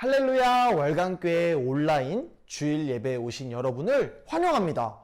할렐루야 월간교회 온라인 주일 예배에 오신 여러분을 환영합니다.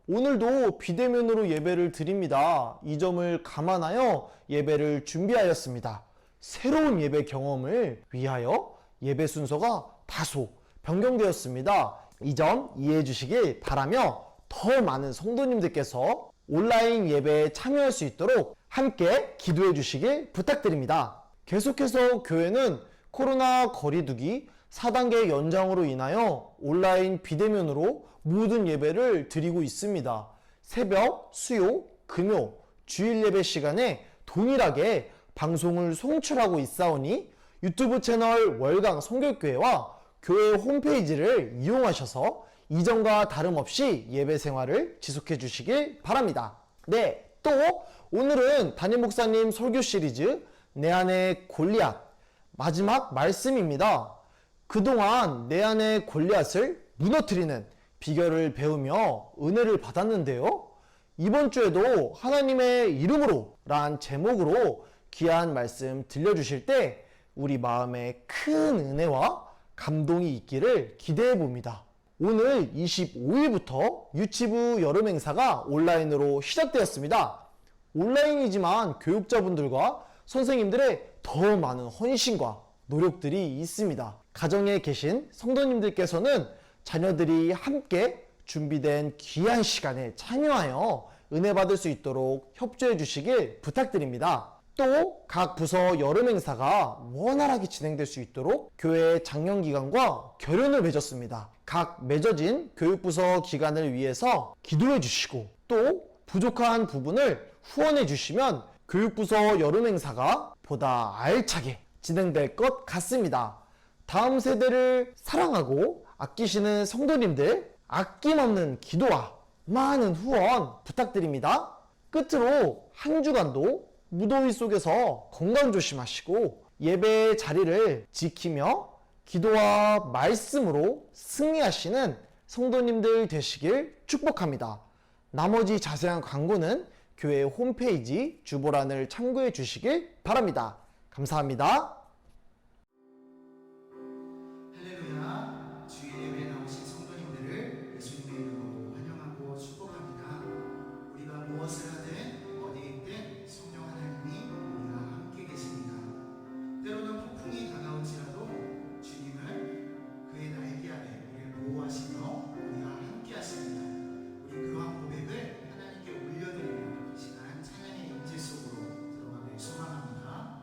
오늘도 비대면으로 예배를 드립니다. 이 점을 감안하여 예배를 준비하였습니다. 새로운 예배 경험을 위하여 예배 순서가 다소 변경되었습니다. 이 점 이해해 주시길 바라며 더 많은 성도님들께서 온라인 예배에 참여할 수 있도록 함께 기도해 주시길 부탁드립니다. 계속해서 교회는 코로나 거리두기 4단계 연장으로 인하여 온라인 비대면으로 모든 예배를 드리고 있습니다. 새벽, 수요, 금요, 주일 예배 시간에 동일하게 방송을 송출하고 있사오니 유튜브 채널 월강 성결교회와 교회 홈페이지를 이용하셔서 이전과 다름없이 예배 생활을 지속해 주시길 바랍니다. 네, 또 오늘은 담임 목사님 설교 시리즈 내 안의 골리앗 마지막 말씀입니다. 그동안 내 안의 골리앗을 무너뜨리는 비결을 배우며 은혜를 받았는데요. 이번 주에도 하나님의 이름으로 란 제목으로 귀한 말씀 들려주실 때 우리 마음에 큰 은혜와 감동이 있기를 기대해 봅니다. 오늘 25일부터 유치부 여름 행사가 온라인으로 시작되었습니다. 온라인이지만 교육자분들과 선생님들의 더 많은 헌신과 노력들이 있습니다. 가정에 계신 성도님들께서는 자녀들이 함께 준비된 귀한 시간에 참여하여 은혜 받을 수 있도록 협조해 주시길 부탁드립니다. 또 각 부서 여름 행사가 원활하게 진행될 수 있도록 교회 장년기관과 결연을 맺었습니다. 각 맺어진 교육부서 기관을 위해서 기도해 주시고 또 부족한 부분을 후원해 주시면 교육부서 여름 행사가 보다 알차게 진행될 것 같습니다. 다음 세대를 사랑하고 아끼시는 성도님들 아낌없는 기도와 많은 후원 부탁드립니다. 끝으로 한 주간도 무더위 속에서 건강 조심하시고 예배의 자리를 지키며 기도와 말씀으로 승리하시는 성도님들 되시길 축복합니다. 나머지 자세한 광고는 교회 홈페이지 주보란을 참고해 주시길 바랍니다. 감사합니다. 할렐루야, 주일 예배에 나오신 성도님들을 예수님의 이름으로 환영하고 축복합니다. 우리가 무엇을 하든 어디에 있든 성령 하나님이 우리와 함께 계십니다. 때로는 폭풍이 다가올지라도 주님은 그의 날개 아래 우리를 보호하시며 우리와 함께 하십니다. 우리 그와 고백을 하나님께 올려드리며 이 시간 찬양의 임재 속으로 들어가길 소망합니다.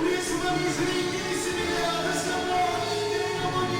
우리의 소망이 주님께 있습니다. 다시 한번 내 영혼이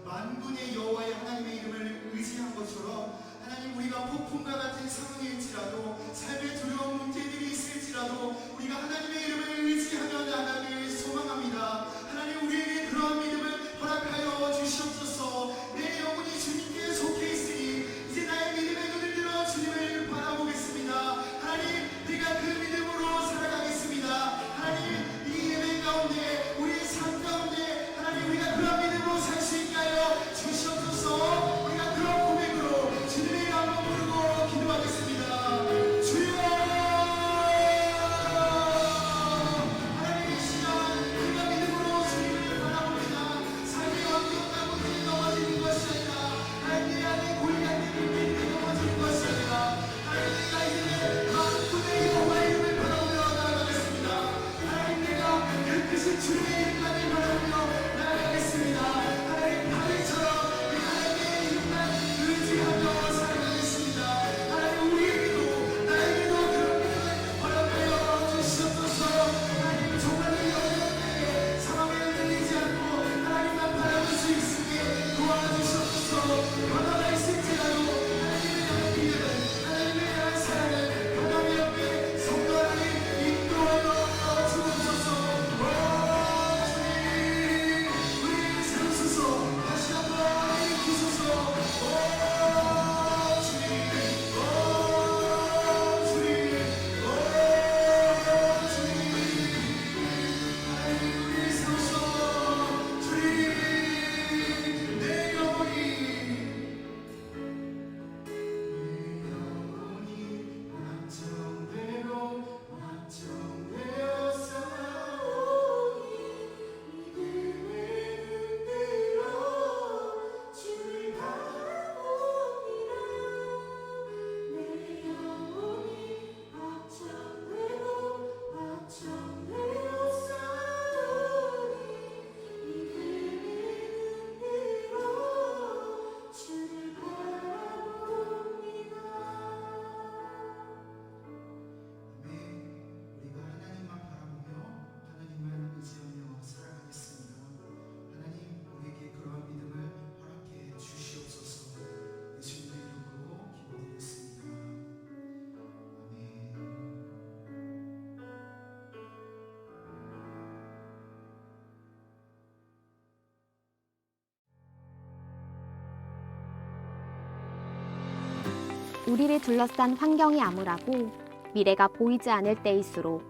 만군의 여호와의 하나님의 이름을 의지한 것처럼 하나님 우리가 폭풍과 같은 상황일지라도 삶의 두려운 문제들이 있을지라도 우리가 하나님의 이름을 의지하며 나가길 소망합니다. 하나님 우리에게 그러한 믿음을 허락하여 주시옵소서. 내 영혼이 주님께 속해 있으니 이제 나의 믿음의 눈을 들어 주님을 바라보겠습니다. 하나님 내가 그 믿음으로 살아가겠습니다. 하나님 이 예배 가운데 우리의 삶 가운데 하나님 우리가 그런 믿음으로 살 수 있게 하여 주시옵소서. 우리가 그런 고백으로 주님의 이름 한번 부르고 기도하겠습니다. 주여 하나님 이 시간 우리가 믿음으로 주님을 바라봅니다. 삶의 환경 가운데 넘어지는 것이 아니라 하나님 내 안에 골리앗 때문에 넘어지는 것이 아니라 하나님 내가 이제는 만군의 여호와의 이름을 바라보며 나아가겠습니다. 하나님 내가 그 크신 주님의 이름만을 바라보며 나아가겠습니다. 하나님 다윗처럼 내가 하나님의 이름만 의지하며 살아가겠습니다. 하나님 우리에게도 나에게도 그런 믿음을 허락하여 주시옵소서. 하나님 정말 이 어려운 때에 상황에 흔들리지 않고 하나님만 바라볼 수 있으니 도와주시옵소서. 변화가 있을지라도 하나님의 향한 믿음은 하나님의 향한 사랑은 변함이 없게 성도 하나님 인도하여 주옵소서. 주님 우리를 세우소서. 다시 한번 일으키소서. 주님 하나님 우리를 세우소서. 주님 내 영혼이 확정되고 확정되어 싸우니 믿음의 눈 들어 주를 바라봅니다. 내 영혼이 확정되고 확정되어 싸우니 믿음의 눈 들어 주를 바라봅니다. 우리가 하나님만 바라보며 하나님만 의지하며 살아가겠습니다. 하나님 우리에게 그러한 믿음을 허락해 주시옵소서. 예수님의 이름으로 기도드렸습니다. 아멘. 우리를 둘러싼 환경이 암울하고 미래가 보이지 않을 때일수록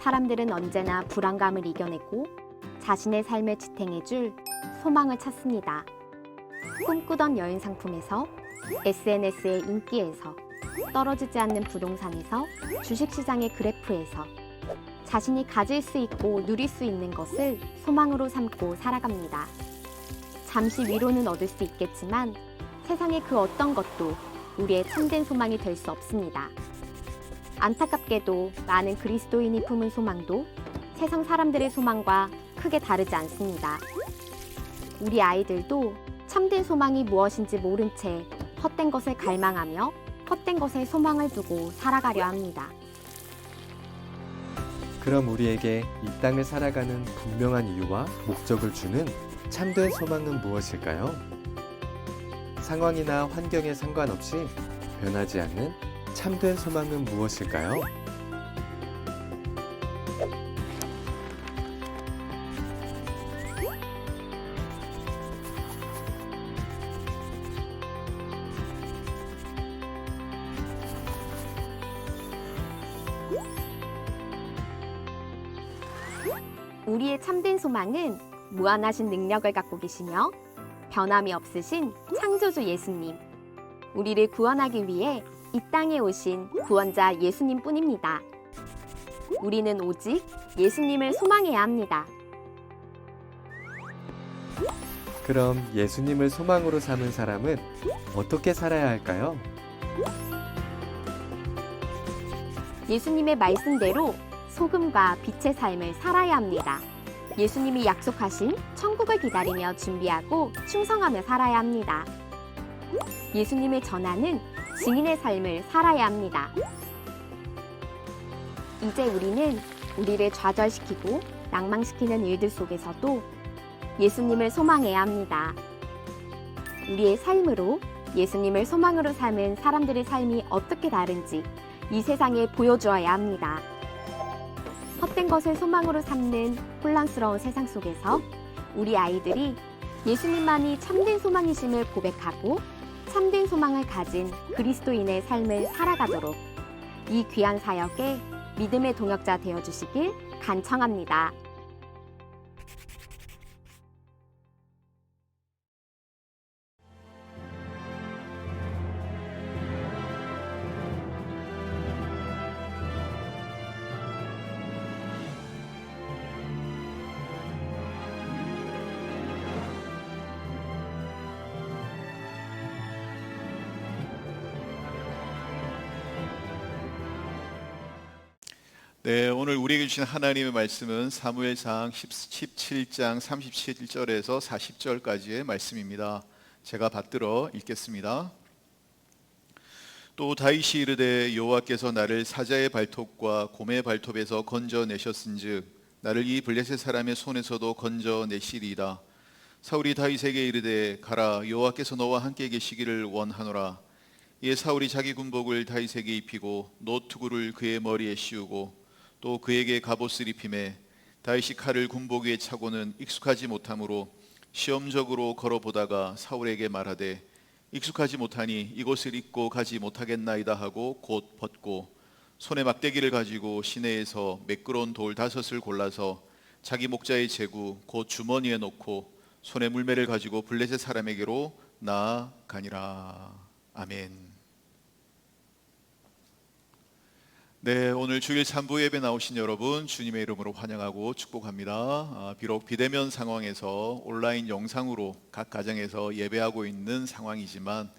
사람들은 언제나 불안감을 이겨내고 자신의 삶을 지탱해줄 소망을 찾습니다. 꿈꾸던 여행 상품에서 SNS의 인기에서 떨어지지 않는 부동산에서 주식시장의 그래프에서 자신이 가질 수 있고 누릴 수 있는 것을 소망으로 삼고 살아갑니다. 잠시 위로는 얻을 수 있겠지만 세상의 그 어떤 것도 우리의 참된 소망이 될 수 없습니다. 안타깝게도 많은 그리스도인이 품은 소망도 세상 사람들의 소망과 크게 다르지 않습니다. 우리 아이들도 참된 소망이 무엇인지 모른 채 헛된 것을 갈망하며 헛된 것에 소망을 두고 살아가려 합니다. 그럼 우리에게 이 땅을 살아가는 분명한 이유와 목적을 주는 참된 소망은 무엇일까요? 상황이나 환경에 상관없이 변하지 않는 참된 소망은 무엇일까요? 우리의 참된 소망은 무한하신 능력을 갖고 계시며 변함이 없으신 창조주 예수님, 우리를 구원하기 위해 이 땅에 오신 구원자 예수님 뿐입니다. 우리는 오직 예수님을 소망해야 합니다. 그럼 예수님을 소망으로 삼은 사람은 어떻게 살아야 할까요? 예수님의 말씀대로 소금과 빛의 삶을 살아야 합니다. 예수님이 약속하신 천국을 기다리며 준비하고 충성하며 살아야 합니다. 예수님을 전하는 증인의 삶을 살아야 합니다. 이제 우리는 우리를 좌절시키고 낭망시키는 일들 속에서도 예수님을 소망해야 합니다. 우리의 삶으로 예수님을 소망으로 삼은 사람들의 삶이 어떻게 다른지 이 세상에 보여주어야 합니다. 헛된 것을 소망으로 삼는 혼란스러운 세상 속에서 우리 아이들이 예수님만이 참된 소망이심을 고백하고 참된 소망을 가진 그리스도인의 삶을 살아가도록 이 귀한 사역에 믿음의 동역자 되어주시길 간청합니다. 네, 오늘 우리에게 주신 하나님의 말씀은 사무엘상 17장 37절에서 40절까지의 말씀입니다. 제가 받들어 읽겠습니다. 또 다윗이 이르되 여호와께서 나를 사자의 발톱과 곰의 발톱에서 건져내셨은즉 나를 이 블레셋 사람의 손에서도 건져내시리이다. 사울이 다윗에게 이르되 가라, 여호와께서 너와 함께 계시기를 원하노라. 이에 사울이 자기 군복을 다윗에게 입히고 노투구를 그의 머리에 씌우고 또 그에게 갑옷을 입히매 다윗이 칼을 군복 위에 차고는 익숙하지 못하므로 시험적으로 걸어보다가 사울에게 말하되 익숙하지 못하니 이곳을 입고 가지 못하겠나이다 하고 곧 벗고 손에 막대기를 가지고 시내에서 매끄러운 돌 5을 골라서 자기 목자의 제구 곧 주머니에 넣고 손에 물매를 가지고 블레셋 사람에게로 나아가니라. 아멘. 네, 오늘 주일 3부 예배 나오신 여러분 주님의 이름으로 환영하고 축복합니다. 비록 비대면 상황에서 온라인 영상으로 각 가정에서 예배하고 있는 상황이지만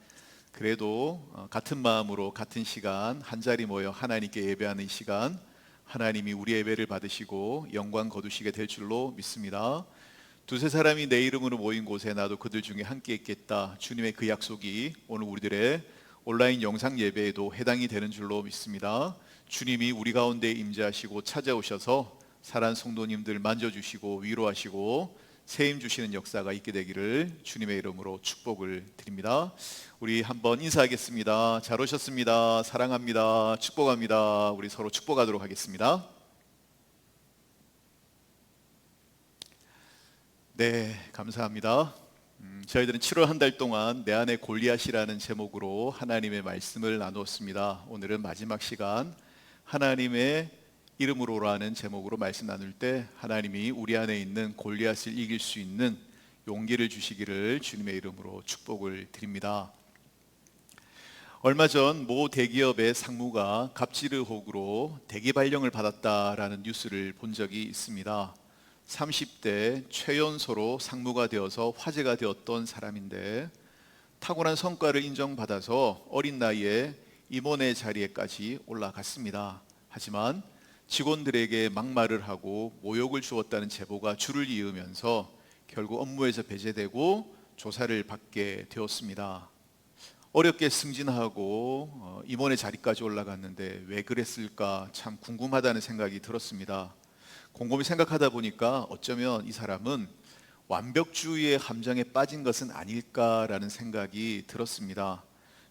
그래도 같은 마음으로 같은 시간 한자리 모여 하나님께 예배하는 시간, 하나님이 우리 예배를 받으시고 영광 거두시게 될 줄로 믿습니다. 두세 사람이 내 이름으로 모인 곳에 나도 그들 중에 함께 있겠다. 주님의 그 약속이 오늘 우리들의 온라인 영상 예배에도 해당이 되는 줄로 믿습니다. 주님이 우리 가운데 임재하시고 찾아오셔서 사랑 성도님들 만져주시고 위로하시고 세임 주시는 역사가 있게 되기를 주님의 이름으로 축복을 드립니다. 우리 한번 인사하겠습니다. 잘 오셨습니다. 사랑합니다. 축복합니다. 우리 서로 축복하도록 하겠습니다. 네, 감사합니다. 저희들은 7월 한 달 동안 내 안에 골리앗이라는 제목으로 하나님의 말씀을 나누었습니다. 오늘은 마지막 시간 하나님의 이름으로라는 제목으로 말씀 나눌 때 하나님이 우리 안에 있는 골리앗을 이길 수 있는 용기를 주시기를 주님의 이름으로 축복을 드립니다. 얼마 전 모 대기업의 상무가 갑질 의혹으로 대기 발령을 받았다라는 뉴스를 본 적이 있습니다. 30대 최연소로 상무가 되어서 화제가 되었던 사람인데 탁월한 성과를 인정받아서 어린 나이에 임원의 자리에까지 올라갔습니다. 하지만 직원들에게 막말을 하고 모욕을 주었다는 제보가 줄을 이으면서 결국 업무에서 배제되고 조사를 받게 되었습니다. 어렵게 승진하고 임원의 자리까지 올라갔는데 왜 그랬을까 참 궁금하다는 생각이 들었습니다. 곰곰이 생각하다 보니까 어쩌면 이 사람은 완벽주의의 함정에 빠진 것은 아닐까라는 생각이 들었습니다.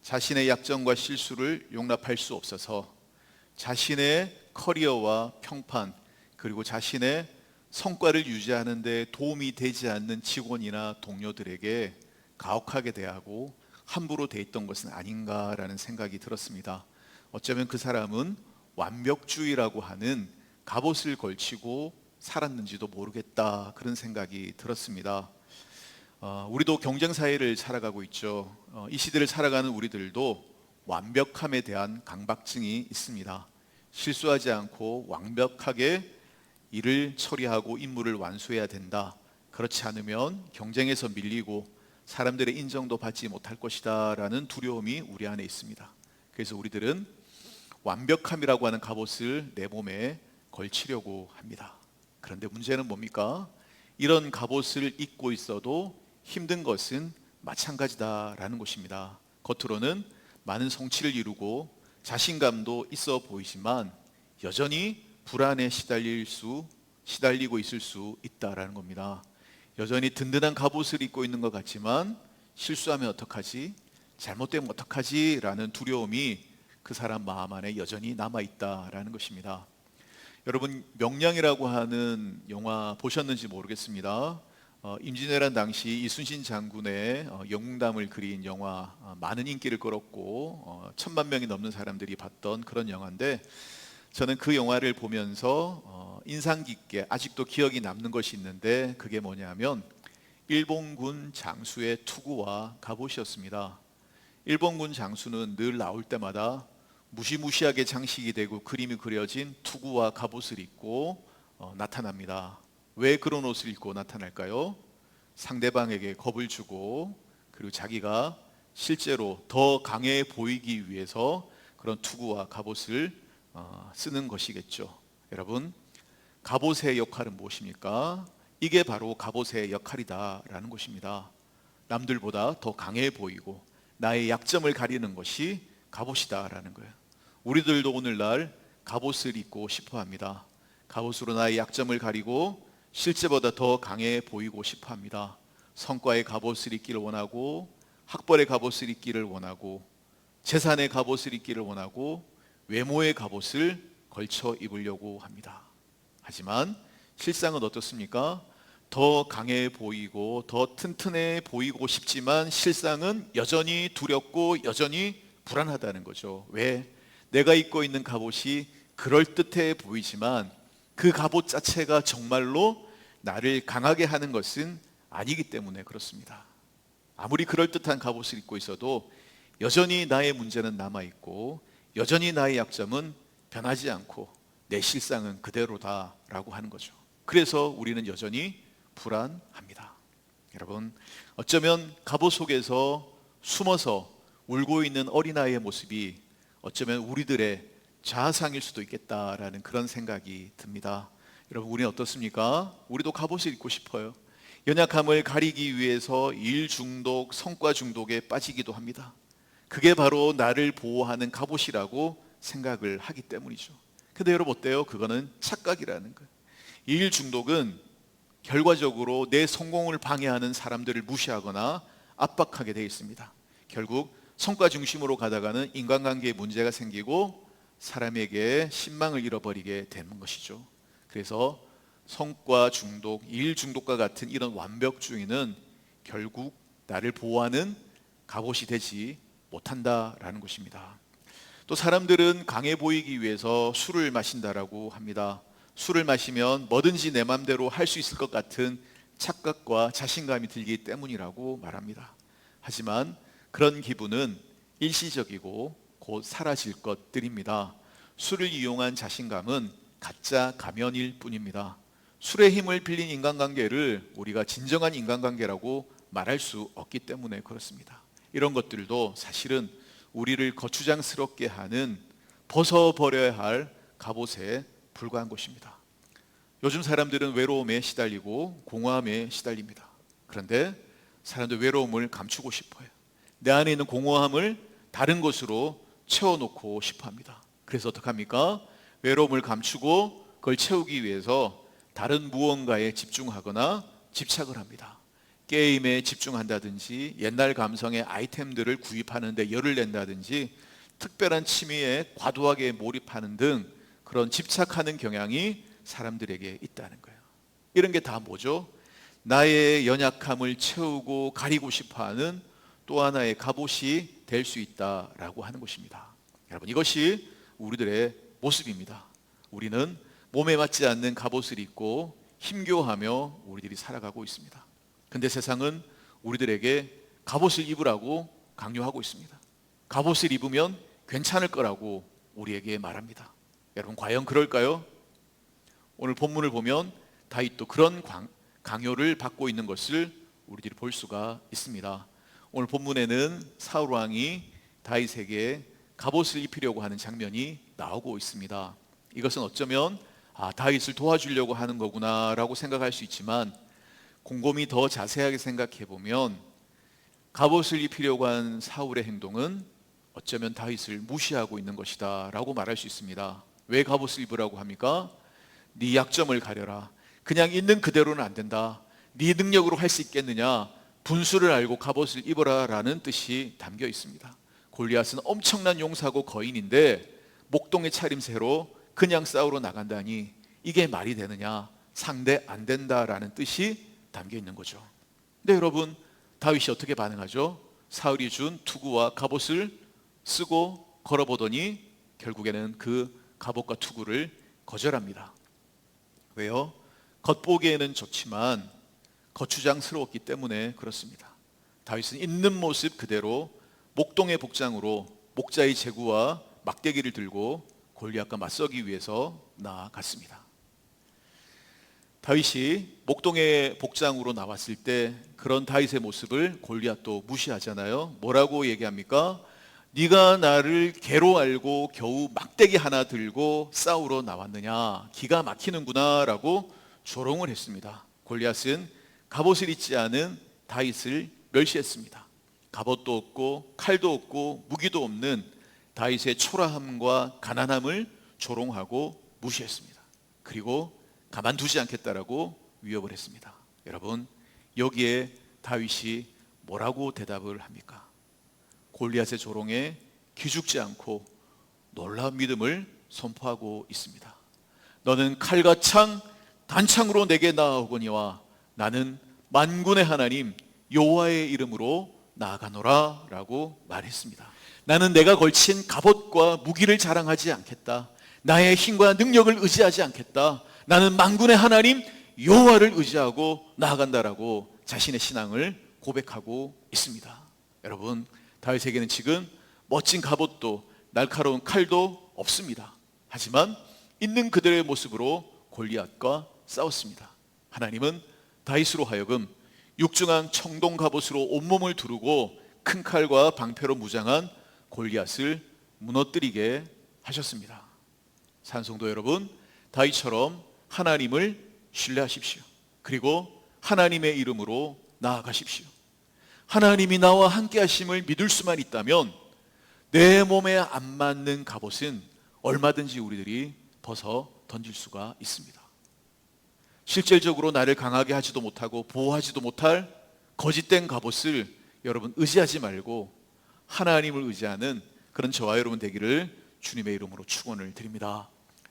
자신의 약점과 실수를 용납할 수 없어서 자신의 커리어와 평판 그리고 자신의 성과를 유지하는 데 도움이 되지 않는 직원이나 동료들에게 가혹하게 대하고 함부로 돼 있던 것은 아닌가라는 생각이 들었습니다. 어쩌면 그 사람은 완벽주의라고 하는 갑옷을 걸치고 살았는지도 모르겠다 그런 생각이 들었습니다. 우리도 경쟁사회를 살아가고 있죠. 이 시대를 살아가는 우리들도 완벽함에 대한 강박증이 있습니다. 실수하지 않고 완벽하게 일을 처리하고 임무를 완수해야 된다. 그렇지 않으면 경쟁에서 밀리고 사람들의 인정도 받지 못할 것이다 라는 두려움이 우리 안에 있습니다. 그래서 우리들은 완벽함이라고 하는 갑옷을 내 몸에 걸치려고 합니다. 그런데 문제는 뭡니까? 이런 갑옷을 입고 있어도 힘든 것은 마찬가지다라는 것입니다. 겉으로는 많은 성취를 이루고 자신감도 있어 보이지만 여전히 불안에 시달리고 있을 수 있다라는 겁니다. 여전히 든든한 갑옷을 입고 있는 것 같지만 실수하면 어떡하지? 잘못되면 어떡하지? 라는 두려움이 그 사람 마음 안에 여전히 남아있다라는 것입니다. 여러분 명량이라고 하는 영화 보셨는지 모르겠습니다. 임진왜란 당시 이순신 장군의 영웅담을 그린 영화 많은 인기를 끌었고 1000만 명이 넘는 사람들이 봤던 그런 영화인데 저는 그 영화를 보면서 인상 깊게 아직도 기억이 남는 것이 있는데 그게 뭐냐면 일본군 장수의 투구와 갑옷이었습니다. 일본군 장수는 늘 나올 때마다 무시무시하게 장식이 되고 그림이 그려진 투구와 갑옷을 입고 나타납니다. 왜 그런 옷을 입고 나타날까요? 상대방에게 겁을 주고 그리고 자기가 실제로 더 강해 보이기 위해서 그런 투구와 갑옷을 쓰는 것이겠죠. 여러분, 갑옷의 역할은 무엇입니까? 이게 바로 갑옷의 역할이다라는 것입니다. 남들보다 더 강해 보이고 나의 약점을 가리는 것이 갑옷이다라는 거예요. 우리들도 오늘날 갑옷을 입고 싶어 합니다. 갑옷으로 나의 약점을 가리고 실제보다 더 강해 보이고 싶어 합니다. 성과의 갑옷을 입기를 원하고 학벌의 갑옷을 입기를 원하고 재산의 갑옷을 입기를 원하고 외모의 갑옷을 걸쳐 입으려고 합니다. 하지만 실상은 어떻습니까? 더 강해 보이고 더 튼튼해 보이고 싶지만 실상은 여전히 두렵고 여전히 불안하다는 거죠. 왜? 내가 입고 있는 갑옷이 그럴듯해 보이지만 그 갑옷 자체가 정말로 나를 강하게 하는 것은 아니기 때문에 그렇습니다. 아무리 그럴듯한 갑옷을 입고 있어도 여전히 나의 문제는 남아있고 여전히 나의 약점은 변하지 않고 내 실상은 그대로다라고 하는 거죠. 그래서 우리는 여전히 불안합니다. 여러분, 어쩌면 갑옷 속에서 숨어서 울고 있는 어린아이의 모습이 어쩌면 우리들의 자아상일 수도 있겠다라는 그런 생각이 듭니다. 여러분, 우리는 어떻습니까? 우리도 갑옷을 입고 싶어요. 연약함을 가리기 위해서 일 중독, 성과 중독에 빠지기도 합니다. 그게 바로 나를 보호하는 갑옷이라고 생각을 하기 때문이죠. 근데 여러분 어때요? 그거는 착각이라는 거예요. 일 중독은 결과적으로 내 성공을 방해하는 사람들을 무시하거나 압박하게 되어 있습니다. 결국 성과 중심으로 가다가는 인간관계에 문제가 생기고 사람에게 신망을 잃어버리게 되는 것이죠. 그래서 성과 중독, 일 중독과 같은 이런 완벽주의는 결국 나를 보호하는 갑옷이 되지 못한다라는 것입니다. 또 사람들은 강해 보이기 위해서 술을 마신다라고 합니다. 술을 마시면 뭐든지 내 맘대로 할 수 있을 것 같은 착각과 자신감이 들기 때문이라고 말합니다. 하지만 그런 기분은 일시적이고 곧 사라질 것들입니다. 술을 이용한 자신감은 가짜 가면일 뿐입니다. 술의 힘을 빌린 인간관계를 우리가 진정한 인간관계라고 말할 수 없기 때문에 그렇습니다. 이런 것들도 사실은 우리를 거추장스럽게 하는 벗어버려야 할 갑옷에 불과한 것입니다. 요즘 사람들은 외로움에 시달리고 공허함에 시달립니다. 그런데 사람들 외로움을 감추고 싶어요. 내 안에 있는 공허함을 다른 것으로 채워놓고 싶어 합니다. 그래서 어떡합니까? 외로움을 감추고 그걸 채우기 위해서 다른 무언가에 집중하거나 집착을 합니다. 게임에 집중한다든지 옛날 감성의 아이템들을 구입하는 데 열을 낸다든지 특별한 취미에 과도하게 몰입하는 등 그런 집착하는 경향이 사람들에게 있다는 거예요. 이런 게 다 뭐죠? 나의 연약함을 채우고 가리고 싶어하는 또 하나의 갑옷이 될 수 있다라고 하는 것입니다. 여러분, 이것이 우리들의 모습입니다. 우리는 몸에 맞지 않는 갑옷을 입고 힘겨워하며 우리들이 살아가고 있습니다. 근데 세상은 우리들에게 갑옷을 입으라고 강요하고 있습니다. 갑옷을 입으면 괜찮을 거라고 우리에게 말합니다. 여러분, 과연 그럴까요? 오늘 본문을 보면 다윗도 그런 강요를 받고 있는 것을 우리들이 볼 수가 있습니다. 오늘 본문에는 사울 왕이 다윗에게 갑옷을 입히려고 하는 장면이 나오고 있습니다. 이것은 어쩌면 다윗을 도와주려고 하는 거구나라고 생각할 수 있지만 곰곰이 더 자세하게 생각해 보면 갑옷을 입히려고 한 사울의 행동은 어쩌면 다윗을 무시하고 있는 것이다 라고 말할 수 있습니다. 왜 갑옷을 입으라고 합니까? 네 약점을 가려라. 그냥 있는 그대로는 안 된다. 네 능력으로 할 수 있겠느냐? 분수를 알고 갑옷을 입어라 라는 뜻이 담겨 있습니다. 골리앗은 엄청난 용사고 거인인데 목동의 차림새로 그냥 싸우러 나간다니 이게 말이 되느냐? 상대 안 된다라는 뜻이 담겨 있는 거죠. 근데 여러분, 다윗이 어떻게 반응하죠? 사울이 준 투구와 갑옷을 쓰고 걸어보더니 결국에는 그 갑옷과 투구를 거절합니다. 왜요? 겉보기에는 좋지만 거추장스러웠기 때문에 그렇습니다. 다윗은 있는 모습 그대로 목동의 복장으로 목자의 제구와 막대기를 들고 골리앗과 맞서기 위해서 나아갔습니다. 다윗이 목동의 복장으로 나왔을 때 그런 다윗의 모습을 골리앗도 무시하잖아요. 뭐라고 얘기합니까? 네가 나를 개로 알고 겨우 막대기 하나 들고 싸우러 나왔느냐? 기가 막히는구나 라고 조롱을 했습니다. 골리앗은 갑옷을 입지 않은 다윗을 멸시했습니다. 갑옷도 없고 칼도 없고 무기도 없는 다윗의 초라함과 가난함을 조롱하고 무시했습니다. 그리고 가만두지 않겠다라고 위협을 했습니다. 여러분, 여기에 다윗이 뭐라고 대답을 합니까? 골리앗의 조롱에 기죽지 않고 놀라운 믿음을 선포하고 있습니다. 너는 칼과 창, 단창으로 내게 나아오거니와 나는 만군의 하나님 여호와의 이름으로 나아가노라 라고 말했습니다. 나는 내가 걸친 갑옷과 무기를 자랑하지 않겠다. 나의 힘과 능력을 의지하지 않겠다. 나는 만군의 하나님 여호와를 의지하고 나아간다라고 자신의 신앙을 고백하고 있습니다. 여러분, 다윗에게는 지금 멋진 갑옷도 날카로운 칼도 없습니다. 하지만 있는 그들의 모습으로 골리앗과 싸웠습니다. 하나님은 다윗으로 하여금 육중한 청동 갑옷으로 온몸을 두르고 큰 칼과 방패로 무장한 골리앗을 무너뜨리게 하셨습니다. 산성도 여러분, 다윗처럼 하나님을 신뢰하십시오. 그리고 하나님의 이름으로 나아가십시오. 하나님이 나와 함께 하심을 믿을 수만 있다면 내 몸에 안 맞는 갑옷은 얼마든지 우리들이 벗어 던질 수가 있습니다. 실질적으로 나를 강하게 하지도 못하고 보호하지도 못할 거짓된 갑옷을 여러분 의지하지 말고 하나님을 의지하는 그런 저와 여러분 되기를 주님의 이름으로 축원을 드립니다.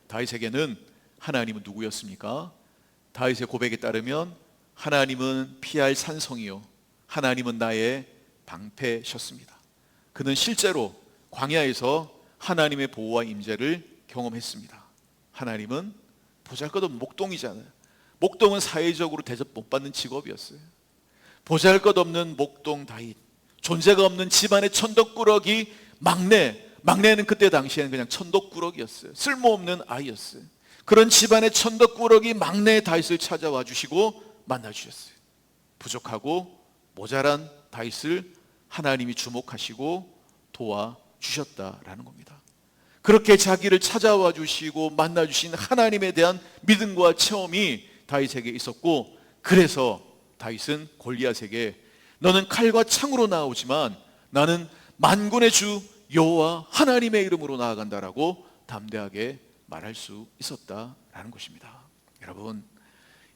다윗에게는 하나님은 누구였습니까? 다윗의 고백에 따르면 하나님은 피할 산성이요 하나님은 나의 방패셨습니다. 그는 실제로 광야에서 하나님의 보호와 임재를 경험했습니다. 하나님은 보잘것없는 목동이잖아요. 목동은 사회적으로 대접 못 받는 직업이었어요. 보잘것없는 목동 다윗, 존재가 없는 집안의 천덕꾸러기 막내는 그때 당시에는 그냥 천덕꾸러기였어요. 쓸모없는 아이였어요. 그런 집안의 천덕꾸러기 막내 다윗을 찾아와 주시고 만나 주셨어요. 부족하고 모자란 다윗을 하나님이 주목하시고 도와주셨다라는 겁니다. 그렇게 자기를 찾아와 주시고 만나 주신 하나님에 대한 믿음과 체험이 다윗에게 있었고, 그래서 다윗은 골리앗에게 너는 칼과 창으로 나오지만 나는 만군의 주 여호와 하나님의 이름으로 나아간다라고 담대하게 말할 수 있었다라는 것입니다. 여러분,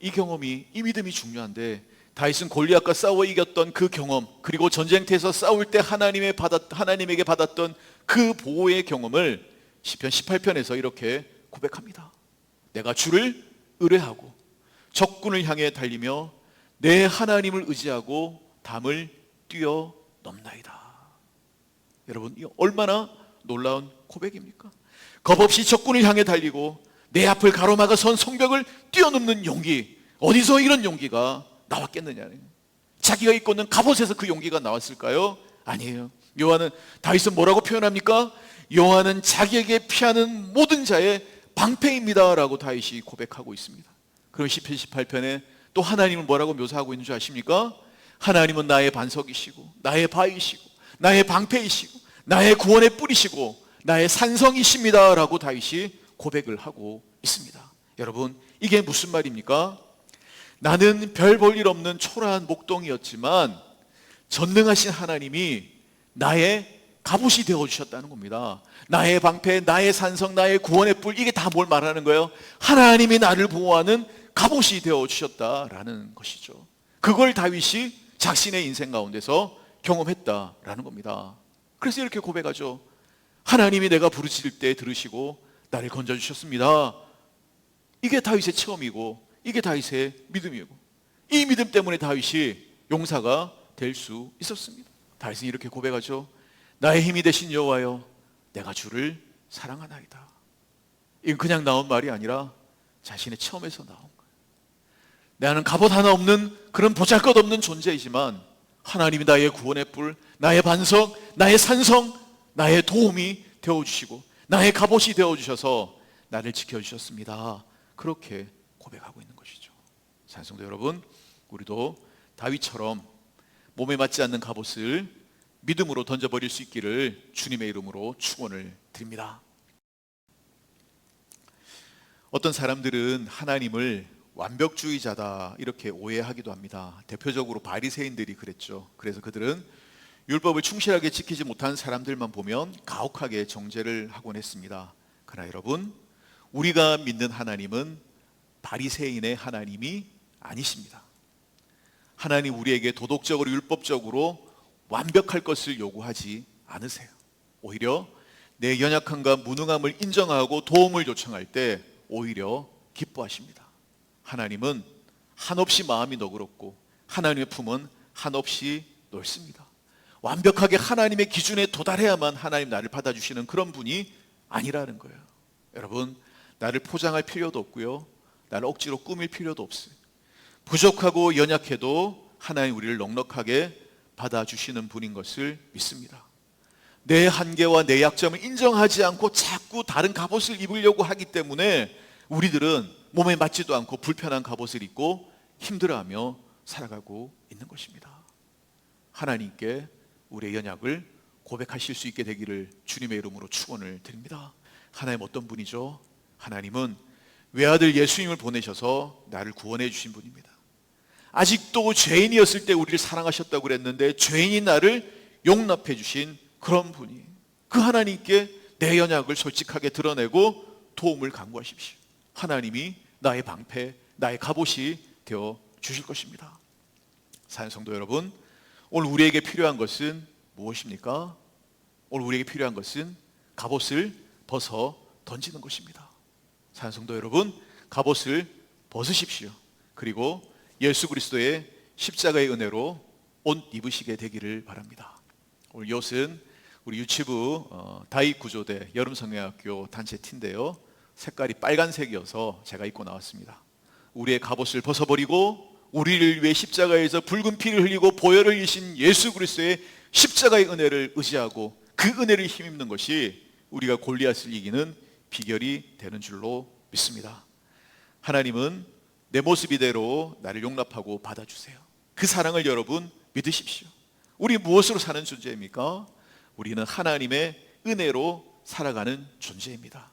이 경험이, 이 믿음이 중요한데, 다윗은 골리앗과 싸워 이겼던 그 경험, 그리고 전쟁터에서 싸울 때 하나님에게 받았던 그 보호의 경험을 시편 18편에서 이렇게 고백합니다. 내가 주를 의뢰하고 적군을 향해 달리며 내 하나님을 의지하고 담을 뛰어넘나이다. 여러분, 이 얼마나 놀라운 고백입니까? 겁없이 적군을 향해 달리고 내 앞을 가로막아 선 성벽을 뛰어넘는 용기, 어디서 이런 용기가 나왔겠느냐. 자기가 입고 있는 갑옷에서 그 용기가 나왔을까요? 아니에요. 다윗은 뭐라고 표현합니까? 여호와는 자기에게 피하는 모든 자의 방패입니다 라고 다윗이 고백하고 있습니다. 그럼 시편 18편에 또 하나님을 뭐라고 묘사하고 있는 줄 아십니까? 하나님은 나의 반석이시고 나의 바위시고 나의 방패이시고 나의 구원의 뿌리시고 나의 산성이십니다 라고 다윗이 고백을 하고 있습니다. 여러분, 이게 무슨 말입니까? 나는 별 볼 일 없는 초라한 목동이었지만 전능하신 하나님이 나의 갑옷이 되어주셨다는 겁니다. 나의 방패, 나의 산성, 나의 구원의 뿔, 이게 다 뭘 말하는 거예요? 하나님이 나를 보호하는 갑옷이 되어주셨다라는 것이죠. 그걸 다윗이 자신의 인생 가운데서 경험했다라는 겁니다. 그래서 이렇게 고백하죠. 하나님이 내가 부르짖을 때 들으시고 나를 건져주셨습니다. 이게 다윗의 체험이고 이게 다윗의 믿음이고, 이 믿음 때문에 다윗이 용사가 될 수 있었습니다. 다윗은 이렇게 고백하죠. 나의 힘이 되신 여호와여, 내가 주를 사랑하나이다. 이건 그냥 나온 말이 아니라 자신의 체험에서 나온 거예요. 나는 갑옷 하나 없는 그런 보잘것없는 존재이지만 하나님이 나의 구원의 뿔, 나의 반석, 나의 산성, 나의 도움이 되어주시고 나의 갑옷이 되어주셔서 나를 지켜주셨습니다. 그렇게 고백하고 있는 것이죠. 찬송도 여러분, 우리도 다윗처럼 몸에 맞지 않는 갑옷을 믿음으로 던져버릴 수 있기를 주님의 이름으로 축원을 드립니다. 어떤 사람들은 하나님을 완벽주의자다 이렇게 오해하기도 합니다. 대표적으로 바리새인들이 그랬죠. 그래서 그들은 율법을 충실하게 지키지 못한 사람들만 보면 가혹하게 정죄를 하곤 했습니다. 그러나 여러분, 우리가 믿는 하나님은 바리새인의 하나님이 아니십니다. 하나님 우리에게 도덕적으로 율법적으로 완벽할 것을 요구하지 않으세요. 오히려 내 연약함과 무능함을 인정하고 도움을 요청할 때 오히려 기뻐하십니다. 하나님은 한없이 마음이 너그럽고 하나님의 품은 한없이 넓습니다. 완벽하게 하나님의 기준에 도달해야만 하나님 나를 받아주시는 그런 분이 아니라는 거예요. 여러분, 나를 포장할 필요도 없고요, 나를 억지로 꾸밀 필요도 없어요. 부족하고 연약해도 하나님 우리를 넉넉하게 받아주시는 분인 것을 믿습니다. 내 한계와 내 약점을 인정하지 않고 자꾸 다른 갑옷을 입으려고 하기 때문에 우리들은 몸에 맞지도 않고 불편한 갑옷을 입고 힘들어하며 살아가고 있는 것입니다. 하나님께 우리의 연약을 고백하실 수 있게 되기를 주님의 이름으로 축원을 드립니다. 하나님 어떤 분이죠? 하나님은 외아들 예수님을 보내셔서 나를 구원해 주신 분입니다. 아직도 죄인이었을 때 우리를 사랑하셨다고 그랬는데 죄인인 나를 용납해 주신 그런 분이, 그 하나님께 내 연약을 솔직하게 드러내고 도움을 간구하십시오. 하나님이 나의 방패, 나의 갑옷이 되어 주실 것입니다. 사는 성도 여러분, 오늘 우리에게 필요한 것은 무엇입니까? 오늘 우리에게 필요한 것은 갑옷을 벗어 던지는 것입니다. 사는 성도 여러분, 갑옷을 벗으십시오. 그리고 예수 그리스도의 십자가의 은혜로 옷 입으시게 되기를 바랍니다. 오늘 이 옷은 우리 유치부 다윗 구조대 여름성경학교 단체 티인데요, 색깔이 빨간색이어서 제가 입고 나왔습니다. 우리의 갑옷을 벗어버리고 우리를 위해 십자가에서 붉은 피를 흘리고 보혈을 흘리신 예수 그리스도의 십자가의 은혜를 의지하고 그 은혜를 힘입는 것이 우리가 골리앗을 이기는 비결이 되는 줄로 믿습니다. 하나님은 내 모습 이대로 나를 용납하고 받아주세요. 그 사랑을 여러분 믿으십시오. 우리 무엇으로 사는 존재입니까? 우리는 하나님의 은혜로 살아가는 존재입니다.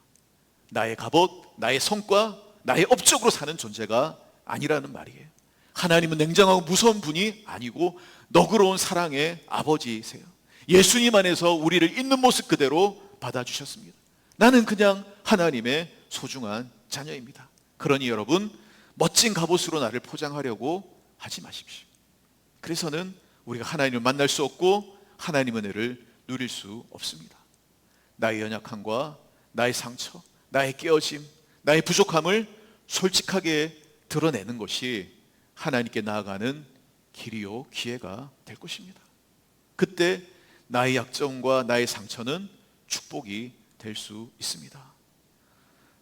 나의 갑옷, 나의 성과, 나의 업적으로 사는 존재가 아니라는 말이에요. 하나님은 냉정하고 무서운 분이 아니고 너그러운 사랑의 아버지이세요. 예수님 안에서 우리를 있는 모습 그대로 받아주셨습니다. 나는 그냥 하나님의 소중한 자녀입니다. 그러니 여러분, 멋진 갑옷으로 나를 포장하려고 하지 마십시오. 그래서는 우리가 하나님을 만날 수 없고 하나님 은혜를 누릴 수 없습니다. 나의 연약함과 나의 상처, 나의 깨어짐, 나의 부족함을 솔직하게 드러내는 것이 하나님께 나아가는 길이요 기회가 될 것입니다. 그때 나의 약점과 나의 상처는 축복이 될 수 있습니다.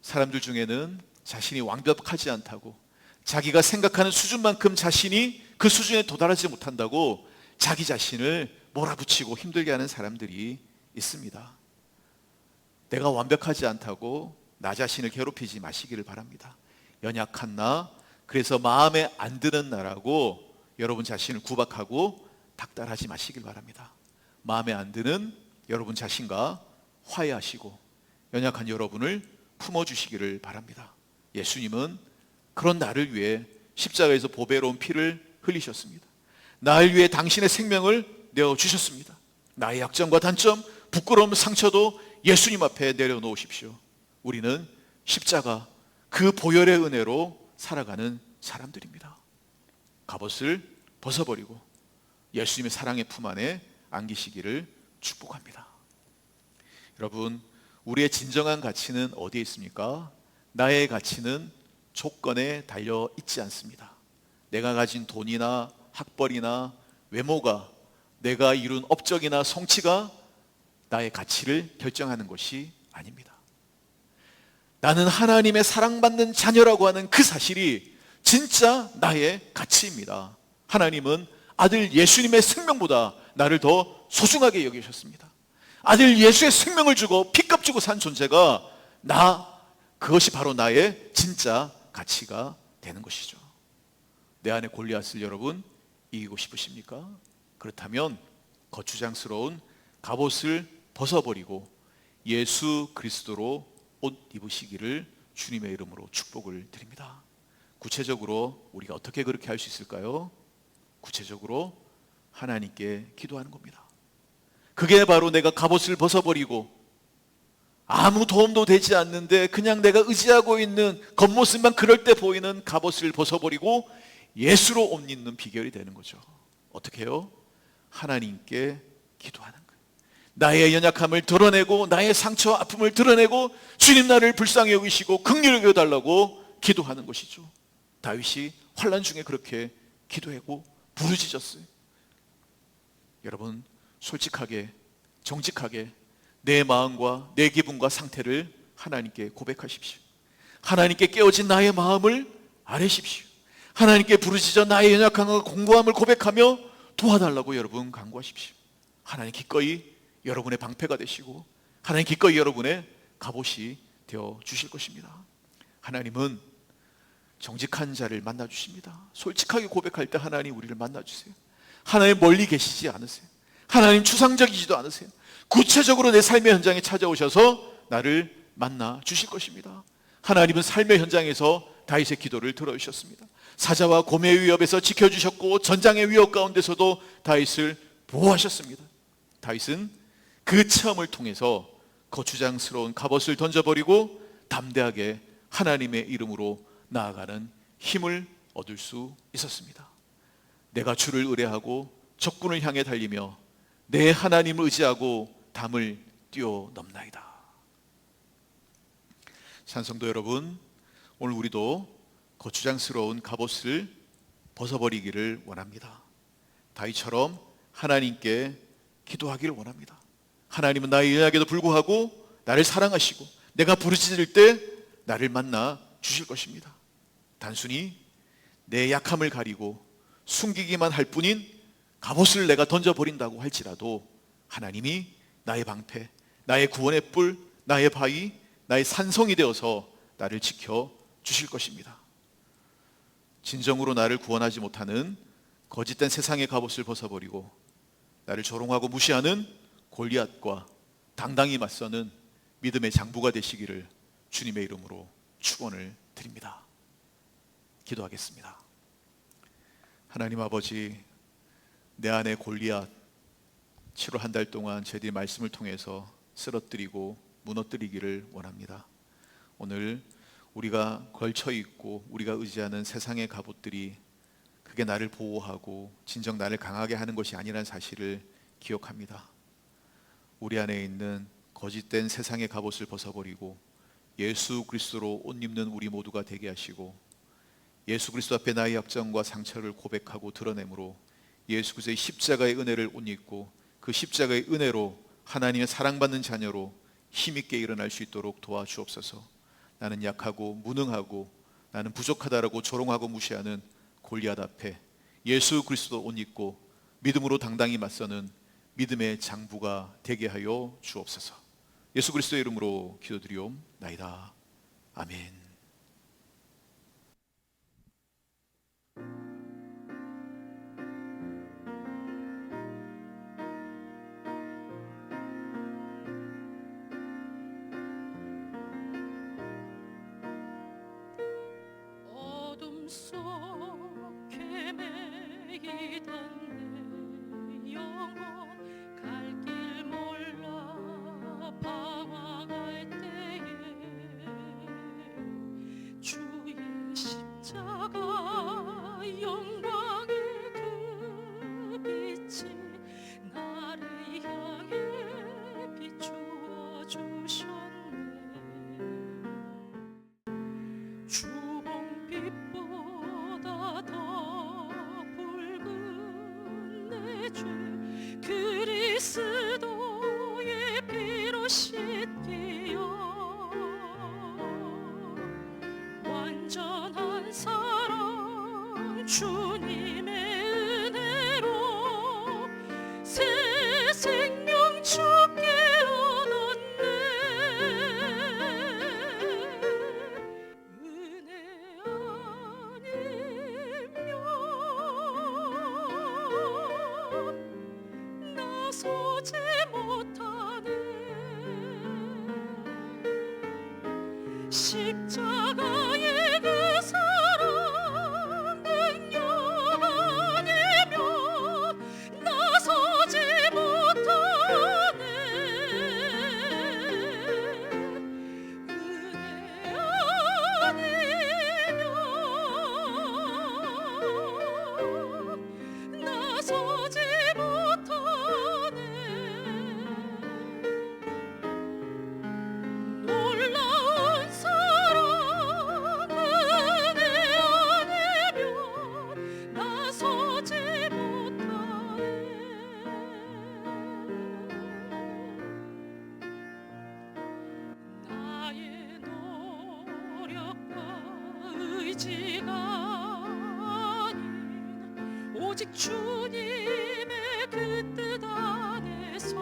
사람들 중에는 자신이 완벽하지 않다고, 자기가 생각하는 수준만큼 자신이 그 수준에 도달하지 못한다고 자기 자신을 몰아붙이고 힘들게 하는 사람들이 있습니다. 내가 완벽하지 않다고 나 자신을 괴롭히지 마시기를 바랍니다. 연약한 나, 그래서 마음에 안 드는 나라고 여러분 자신을 구박하고 닥달하지 마시길 바랍니다. 마음에 안 드는 여러분 자신과 화해하시고 연약한 여러분을 품어주시기를 바랍니다. 예수님은 그런 나를 위해 십자가에서 보배로운 피를 흘리셨습니다. 나를 위해 당신의 생명을 내어주셨습니다. 나의 약점과 단점, 부끄러움, 상처도 예수님 앞에 내려놓으십시오. 우리는 십자가, 그 보혈의 은혜로 살아가는 사람들입니다. 갑옷을 벗어버리고 예수님의 사랑의 품 안에 안기시기를 축복합니다. 여러분, 우리의 진정한 가치는 어디에 있습니까? 나의 가치는 조건에 달려 있지 않습니다. 내가 가진 돈이나 학벌이나 외모가, 내가 이룬 업적이나 성취가 나의 가치를 결정하는 것이 아닙니다. 나는 하나님의 사랑받는 자녀라고 하는 그 사실이 진짜 나의 가치입니다. 하나님은 아들 예수님의 생명보다 나를 더 소중하게 여기셨습니다. 아들 예수의 생명을 주고 피값 주고 산 존재가 그것이 바로 나의 진짜 가치가 되는 것이죠. 내 안에 골리앗을 여러분 이기고 싶으십니까? 그렇다면 거추장스러운 갑옷을 벗어버리고 예수 그리스도로 옷 입으시기를 주님의 이름으로 축복을 드립니다. 구체적으로 우리가 어떻게 그렇게 할 수 있을까요? 구체적으로 하나님께 기도하는 겁니다. 그게 바로 내가 갑옷을 벗어버리고 아무 도움도 되지 않는데 그냥 내가 의지하고 있는 겉모습만 그럴 때 보이는 갑옷을 벗어버리고 예수로 옷 입는 비결이 되는 거죠. 어떻게 해요? 하나님께 기도하는 거예요. 나의 연약함을 드러내고 나의 상처 아픔을 드러내고 주님 나를 불쌍히 여기시고 긍휼히 여겨달라고 기도하는 것이죠. 다윗이 환난 중에 그렇게 기도하고 부르짖었어요. 여러분, 솔직하게 정직하게 내 마음과 내 기분과 상태를 하나님께 고백하십시오. 하나님께 깨어진 나의 마음을 아뢰십시오. 하나님께 부르짖어 나의 연약함과 공고함을 고백하며 도와달라고 여러분 간구하십시오. 하나님 기꺼이 여러분의 방패가 되시고 하나님 기꺼이 여러분의 갑옷이 되어 주실 것입니다. 하나님은 정직한 자를 만나 주십니다. 솔직하게 고백할 때 하나님 우리를 만나 주세요. 하나님 멀리 계시지 않으세요. 하나님 추상적이지도 않으세요. 구체적으로 내 삶의 현장에 찾아오셔서 나를 만나 주실 것입니다. 하나님은 삶의 현장에서 다윗의 기도를 들어주셨습니다. 사자와 곰의 위협에서 지켜주셨고 전장의 위협 가운데서도 다윗을 보호하셨습니다. 다윗은 그 체험을 통해서 거추장스러운 갑옷을 던져버리고 담대하게 하나님의 이름으로 나아가는 힘을 얻을 수 있었습니다. 내가 주를 의뢰하고 적군을 향해 달리며 내 하나님을 의지하고 담을 뛰어넘나이다. 찬성도 여러분, 오늘 우리도 거추장스러운 갑옷을 벗어버리기를 원합니다. 다윗처럼 하나님께 기도하기를 원합니다. 하나님은 나의 연약에도 불구하고 나를 사랑하시고 내가 부르짖을 때 나를 만나 주실 것입니다. 단순히 내 약함을 가리고 숨기기만 할 뿐인 갑옷을 내가 던져버린다고 할지라도 하나님이 나의 방패, 나의 구원의 뿔, 나의 바위, 나의 산성이 되어서 나를 지켜 주실 것입니다. 진정으로 나를 구원하지 못하는 거짓된 세상의 갑옷을 벗어버리고 나를 조롱하고 무시하는 골리앗과 당당히 맞서는 믿음의 장부가 되시기를 주님의 이름으로 축원을 드립니다. 기도하겠습니다. 하나님 아버지, 내 안에 골리앗 7월 한 달 동안 저희들이 말씀을 통해서 쓰러뜨리고 무너뜨리기를 원합니다. 오늘 우리가 걸쳐있고 우리가 의지하는 세상의 갑옷들이 그게 나를 보호하고 진정 나를 강하게 하는 것이 아니라는 사실을 기억합니다. 우리 안에 있는 거짓된 세상의 갑옷을 벗어버리고 예수 그리스도로 옷 입는 우리 모두가 되게 하시고, 예수 그리스도 앞에 나의 약점과 상처를 고백하고 드러내므로 예수 그리스도의 십자가의 은혜를 옷 입고 그 십자가의 은혜로 하나님의 사랑받는 자녀로 힘있게 일어날 수 있도록 도와주옵소서. 나는 약하고 무능하고 나는 부족하다라고 조롱하고 무시하는 골리앗 앞에 예수 그리스도 옷 입고 믿음으로 당당히 맞서는 믿음의 장부가 되게 하여 주옵소서. 예수 그리스도의 이름으로 기도드리옵나이다. 아멘. 어둠 속 헤매이던 내 영혼 갈 길 몰라 방황할 때에 주의 십자가 영광의 그 빛이 나를 향해 비추어 주셨네. 주홍빛보다 더 붉은 내 주 그리스도의 피로 씻기어 완전한 사랑 주님의 은혜로 새 생명 주께 얻었네. 은혜 아니면 나서지 못하네. 십자가의 그 사랑 능력 아니면 나서지 못하네. 은혜 아니면 나서지 못하네. 놀라운 사랑 은혜 아니면 나서지 못하네. 나의 노력과 의지가 아닌 오직 주님의 그 뜻 안에서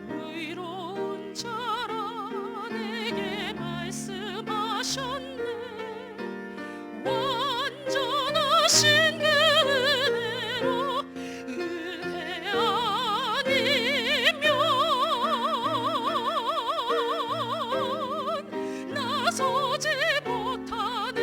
의로운 자라 내게 말씀하셨네. 완전하신 그 은혜로 은혜 아니면 나서지 못하네.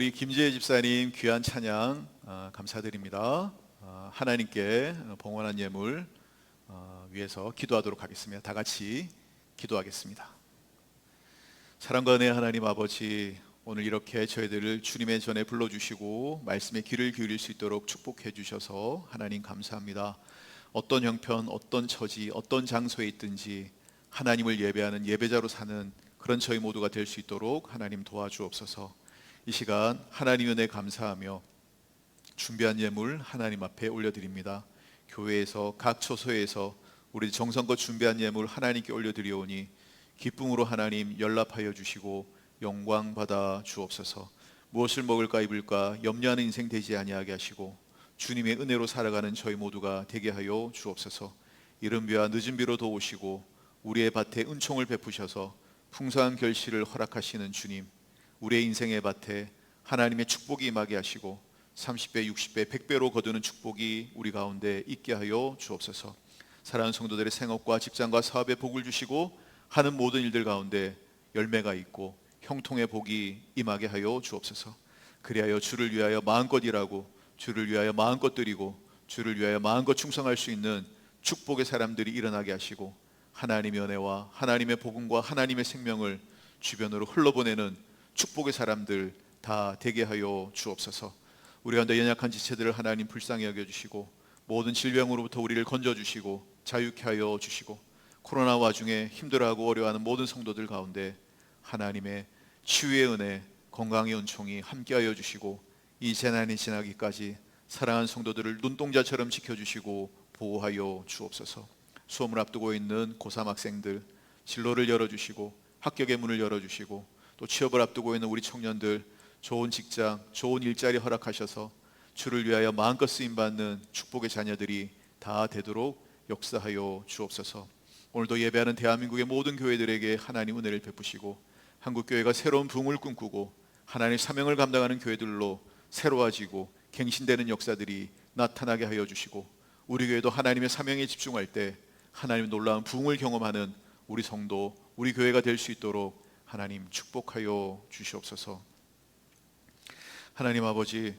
우리 김재혜 집사님 귀한 찬양 감사드립니다. 하나님께 봉헌한 예물 위해서 기도하도록 하겠습니다. 다 같이 기도하겠습니다. 사랑과 은혜의 하나님 아버지, 오늘 이렇게 저희들을 주님의 전에 불러주시고 말씀에 귀를 기울일 수 있도록 축복해 주셔서 하나님 감사합니다. 어떤 형편, 어떤 처지, 어떤 장소에 있든지 하나님을 예배하는 예배자로 사는 그런 저희 모두가 될 수 있도록 하나님 도와주옵소서. 이 시간 하나님 은혜 감사하며 준비한 예물 하나님 앞에 올려드립니다. 교회에서 각 처소에서 우리 정성껏 준비한 예물 하나님께 올려드리오니 기쁨으로 하나님 연락하여 주시고 영광 받아 주옵소서. 무엇을 먹을까 입을까 염려하는 인생 되지 아니하게 하시고 주님의 은혜로 살아가는 저희 모두가 되게 하여 주옵소서. 이른 비와 늦은 비로 도우시고 우리의 밭에 은총을 베푸셔서 풍성한 결실을 허락하시는 주님, 우리의 인생의 밭에 하나님의 축복이 임하게 하시고 30배, 60배, 100배로 거두는 축복이 우리 가운데 있게 하여 주옵소서. 사랑하는 성도들의 생업과 직장과 사업에 복을 주시고 하는 모든 일들 가운데 열매가 있고 형통의 복이 임하게 하여 주옵소서. 그리하여 주를 위하여 마음껏 일하고 주를 위하여 마음껏 드리고 주를 위하여 마음껏 충성할 수 있는 축복의 사람들이 일어나게 하시고 하나님의 은혜와 하나님의 복음과 하나님의 생명을 주변으로 흘러보내는 축복의 사람들 다 되게 하여 주옵소서. 우리 가운데 연약한 지체들을 하나님 불쌍히 여겨주시고 모든 질병으로부터 우리를 건져주시고 자유케 하여 주시고 코로나 와중에 힘들어하고 어려워하는 모든 성도들 가운데 하나님의 치유의 은혜, 건강의 은총이 함께하여 주시고 이 재난이 지나기까지 사랑하는 성도들을 눈동자처럼 지켜주시고 보호하여 주옵소서. 수험을 앞두고 있는 고3 학생들 진로를 열어주시고 합격의 문을 열어주시고 또 취업을 앞두고 있는 우리 청년들 좋은 직장, 좋은 일자리 허락하셔서 주를 위하여 마음껏 쓰임받는 축복의 자녀들이 다 되도록 역사하여 주옵소서. 오늘도 예배하는 대한민국의 모든 교회들에게 하나님 은혜를 베푸시고 한국교회가 새로운 부흥을 꿈꾸고 하나님의 사명을 감당하는 교회들로 새로워지고 갱신되는 역사들이 나타나게 하여 주시고 우리 교회도 하나님의 사명에 집중할 때 하나님의 놀라운 부흥을 경험하는 우리 성도, 우리 교회가 될 수 있도록 하나님 축복하여 주시옵소서. 하나님 아버지,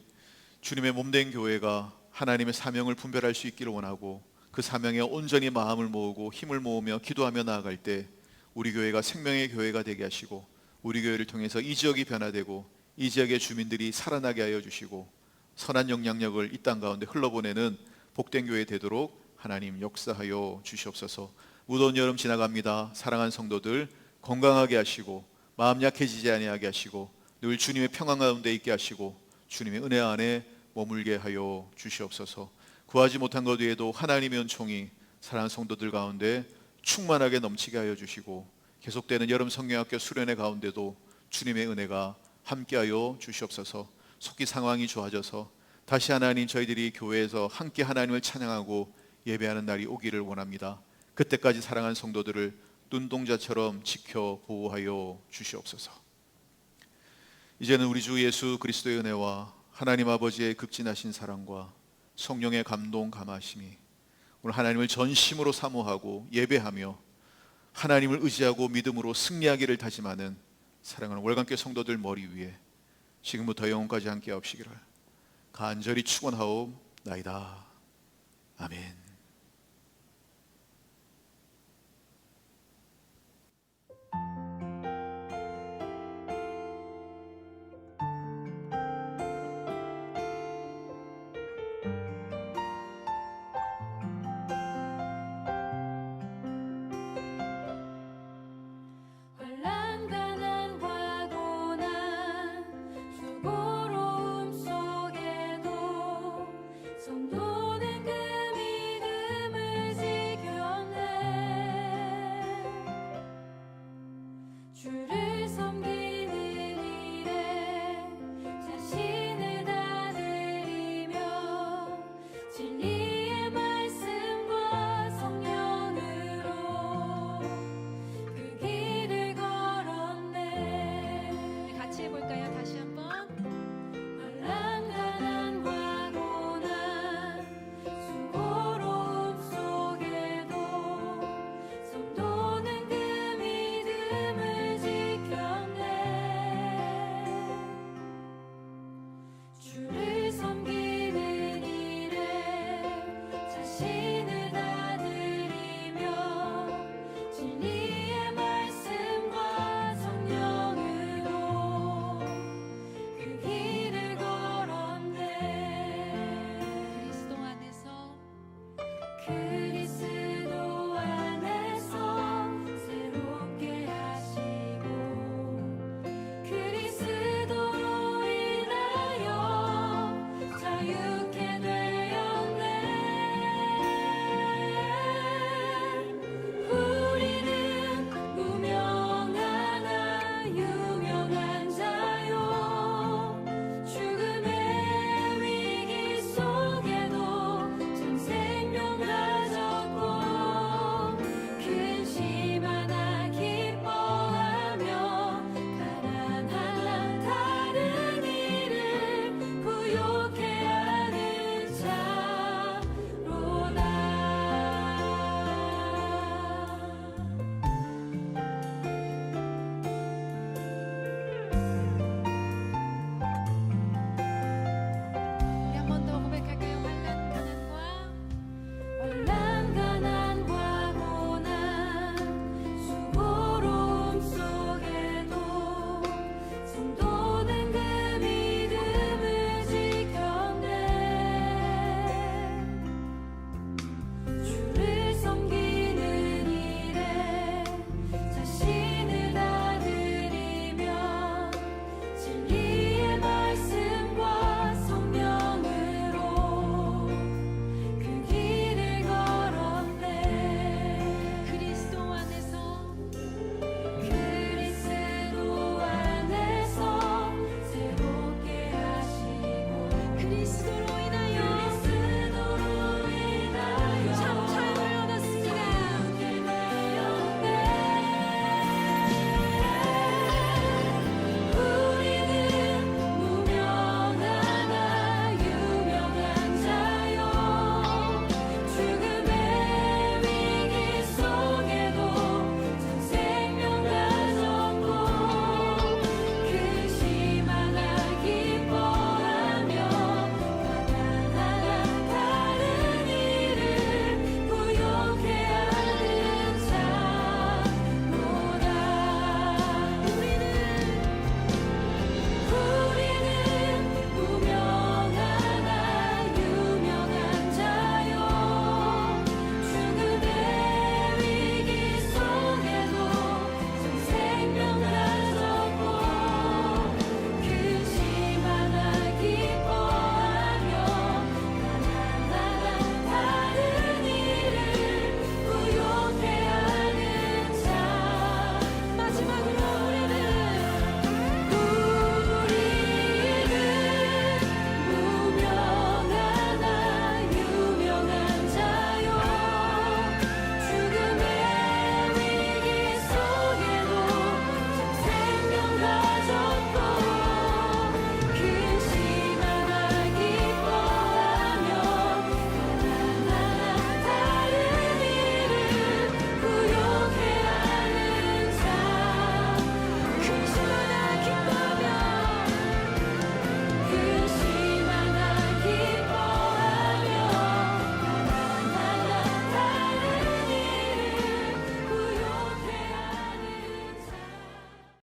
주님의 몸된 교회가 하나님의 사명을 분별할 수 있기를 원하고 그 사명에 온전히 마음을 모으고 힘을 모으며 기도하며 나아갈 때 우리 교회가 생명의 교회가 되게 하시고 우리 교회를 통해서 이 지역이 변화되고 이 지역의 주민들이 살아나게 하여 주시고 선한 영향력을 이 땅 가운데 흘러보내는 복된 교회 되도록 하나님 역사하여 주시옵소서. 무더운 여름 지나갑니다. 사랑하는 성도들 건강하게 하시고 마음 약해지지 아니하게 하시고 늘 주님의 평안 가운데 있게 하시고 주님의 은혜 안에 머물게 하여 주시옵소서. 구하지 못한 것 외에도 하나님의 은총이 사랑하는 성도들 가운데 충만하게 넘치게 하여 주시고 계속되는 여름 성경학교 수련회 가운데도 주님의 은혜가 함께하여 주시옵소서. 속기 상황이 좋아져서 다시 하나님 저희들이 교회에서 함께 하나님을 찬양하고 예배하는 날이 오기를 원합니다. 그때까지 사랑하는 성도들을 눈동자처럼 지켜 보호하여 주시옵소서. 이제는 우리 주 예수 그리스도의 은혜와 하나님 아버지의 극진하신 사랑과 성령의 감동 감하심이 오늘 하나님을 전심으로 사모하고 예배하며 하나님을 의지하고 믿음으로 승리하기를 다짐하는 사랑하는 월간교회 성도들 머리 위에 지금부터 영원까지 함께 하옵시기를 간절히 축원하옵나이다. 아멘.